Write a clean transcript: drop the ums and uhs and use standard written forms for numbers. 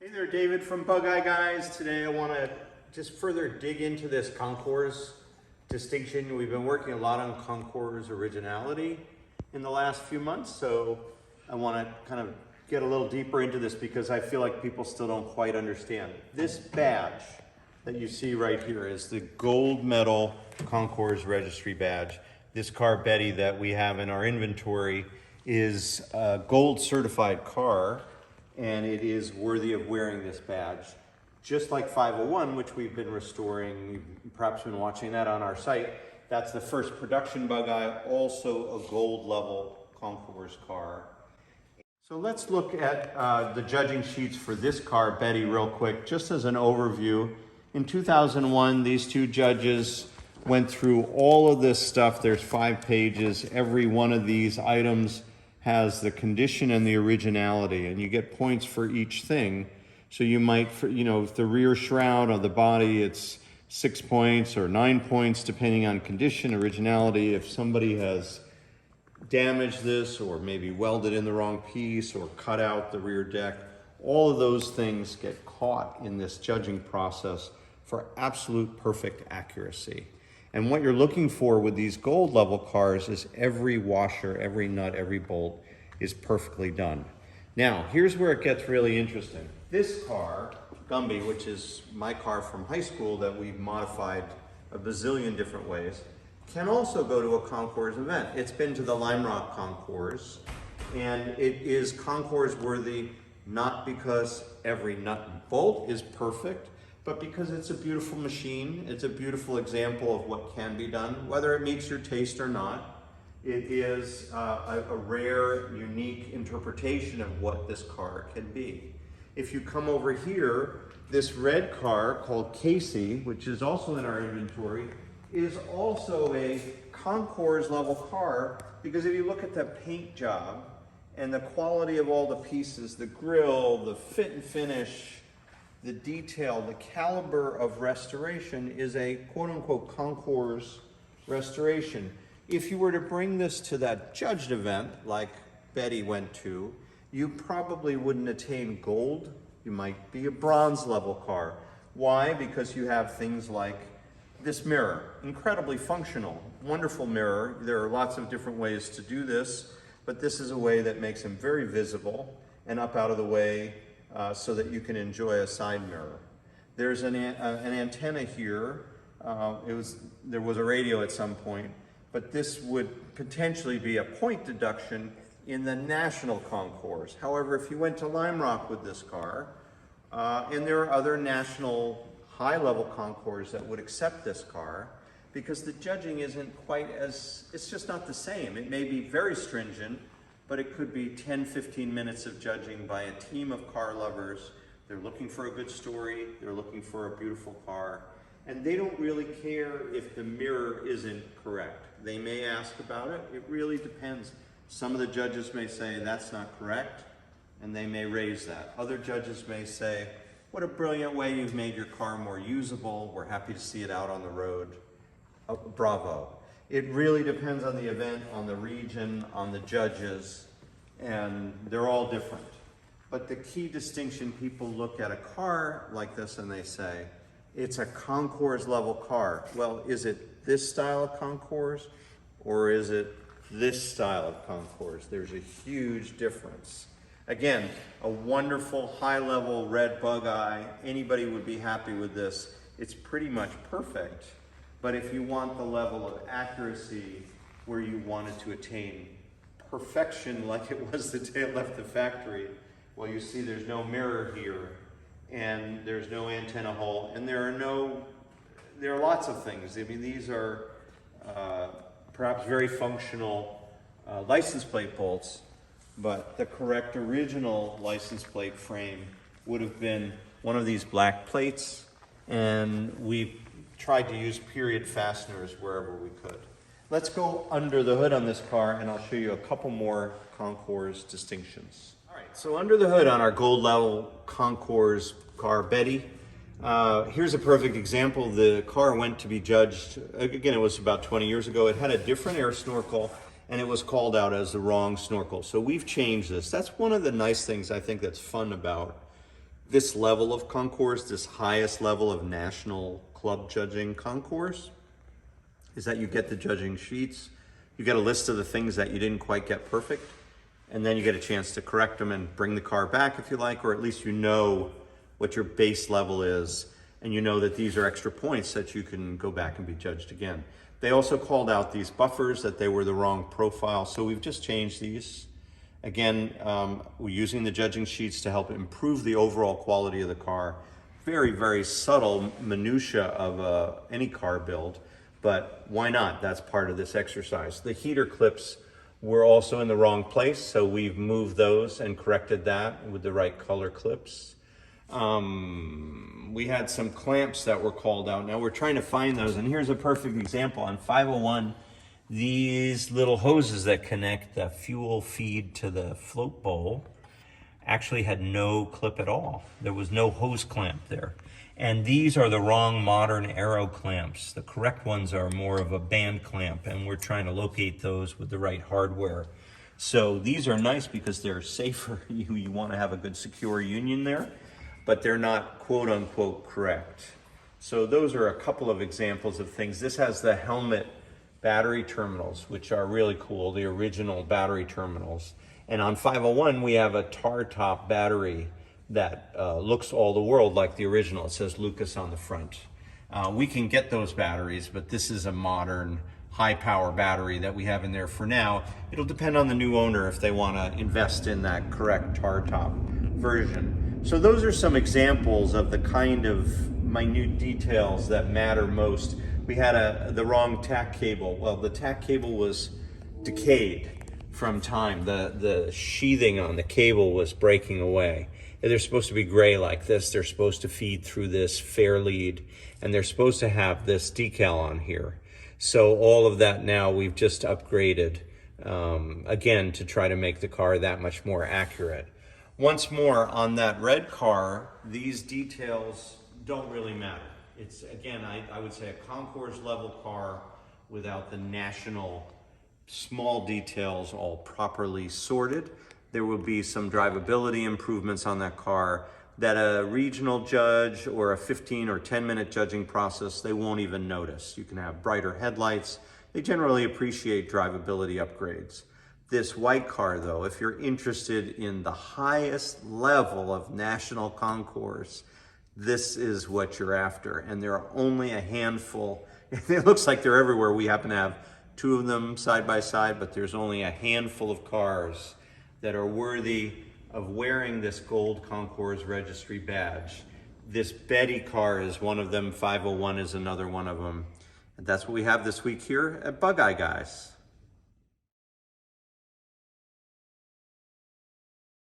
Hey there, David from Bug Eye Guys. Today I want to just further dig into this concourse distinction. We've been working a lot on concourse originality in the last few months, so I want to kind of get a little deeper into this because I feel like people still don't quite understand. This badge that you see right here is the gold medal concourse registry badge. This car, Betty, that we have in our inventory is a gold certified car, and it is worthy of wearing this badge. Just like 501, which we've been restoring, you've perhaps been watching that on our site. That's the first production Bug Eye, also a gold level concourse car. So let's look at the judging sheets for this car, Betty, real quick, just as an overview. In 2001, these two judges went through all of this stuff. There's 5 pages. Every one of these items has the condition and the originality, and you get points for each thing. So you might, if the rear shroud of the body, it's 6 points or 9 points, depending on condition, originality. If somebody has damaged this or maybe welded in the wrong piece or cut out the rear deck, all of those things get caught in this judging process for absolute perfect accuracy. And what you're looking for with these gold level cars is every washer, every nut, every bolt is perfectly done. Now, here's where it gets really interesting. This car, Gumby, which is my car from high school that we've modified a bazillion different ways, can also go to a concourse event. It's been to the Lime Rock concourse, and it is concourse worthy not because every nut and bolt is perfect, but because it's a beautiful machine. It's a beautiful example of what can be done, whether it meets your taste or not. It is a rare, unique interpretation of what this car can be. If you come over here, this red car called Casey, which is also in our inventory, is also a concourse level car, because if you look at the paint job and the quality of all the pieces, the grille, the fit and finish, the detail, the caliber of restoration is a quote-unquote concourse restoration. If you were to bring this to that judged event, like Betty went to, you probably wouldn't attain gold. You might be a bronze level car. Why? Because you have things like this mirror, incredibly functional, wonderful mirror. There are lots of different ways to do this, but this is a way that makes them very visible and up out of the way, so that you can enjoy a side mirror. There's an antenna here. There was a radio at some point, but this would potentially be a point deduction in the national concourse. However, if you went to Lime Rock with this car, and there are other national high-level concourse that would accept this car, because the judging isn't quite as, it's just not the same. It may be very stringent, but it could be 10, 15 minutes of judging by a team of car lovers. They're looking for a good story, they're looking for a beautiful car, and they don't really care if the mirror isn't correct. They may ask about it, it really depends. Some of the judges may say, that's not correct, and they may raise that. Other judges may say, what a brilliant way you've made your car more usable, we're happy to see it out on the road. Oh, bravo. It really depends on the event, on the region, on the judges, and they're all different. But the key distinction, people look at a car like this and they say, it's a concourse level car. Well, is it this style of concourse or is it this style of concourse? There's a huge difference. Again, a wonderful high level red Bug Eye, anybody would be happy with this. It's pretty much perfect. But if you want the level of accuracy where you wanted to attain perfection like it was the day it left the factory, well, you see there's no mirror here, and there's no antenna hole, and there are lots of things. I mean, these are perhaps very functional license plate bolts, but the correct original license plate frame would have been one of these black plates, and we tried to use period fasteners wherever we could. Let's go under the hood on this car and I'll show you a couple more concourse distinctions. All right, so under the hood on our gold level concourse car, Betty, here's a perfect example. The car went to be judged, again, it was about 20 years ago. It had a different air snorkel and it was called out as the wrong snorkel. So we've changed this. That's one of the nice things I think that's fun about this level of concours, this highest level of national club judging concours, is that you get the judging sheets, you get a list of the things that you didn't quite get perfect, and then you get a chance to correct them and bring the car back if you like, or at least you know what your base level is, and you know that these are extra points that you can go back and be judged again. They also called out these buffers, that they were the wrong profile, so we've just changed these. Again, we're using the judging sheets to help improve the overall quality of the car. Very, very subtle minutia of any car build, but why not? That's part of this exercise. The heater clips were also in the wrong place, so we've moved those and corrected that with the right color clips. We had some clamps that were called out. Now we're trying to find those, and here's a perfect example. On 501, these little hoses that connect the fuel feed to the float bowl actually had no clip at all. There was no hose clamp there. And these are the wrong modern Aero clamps. The correct ones are more of a band clamp, and we're trying to locate those with the right hardware. So these are nice because they're safer. You want to have a good secure union there, but they're not quote unquote correct. So those are a couple of examples of things. This has the helmet battery terminals, which are really cool, the original battery terminals. And on 501, we have a tar top battery that looks all the world like the original. It says Lucas on the front. We can get those batteries, but this is a modern high power battery that we have in there for now. It'll depend on the new owner if they want to invest in that correct tar top version. So those are some examples of the kind of minute details that matter most. We had the wrong tack cable. Well, the tack cable was decayed from time. The sheathing on the cable was breaking away. They're supposed to be gray like this. They're supposed to feed through this fair lead, and they're supposed to have this decal on here. So all of that now we've just upgraded, again, to try to make the car that much more accurate. Once more, on that red car, these details don't really matter. It's, again, I would say a concours level car without the national small details all properly sorted. There will be some drivability improvements on that car that a regional judge or a 15 or 10 minute judging process, they won't even notice. You can have brighter headlights. They generally appreciate drivability upgrades. This white car though, if you're interested in the highest level of national concours, this is what you're after. And there are only a handful. It looks like they're everywhere. We happen to have two of them side by side, but there's only a handful of cars that are worthy of wearing this gold Concours registry badge. This Betty car is one of them. 501 is another one of them. And that's what we have this week here at Bug Eye Guys.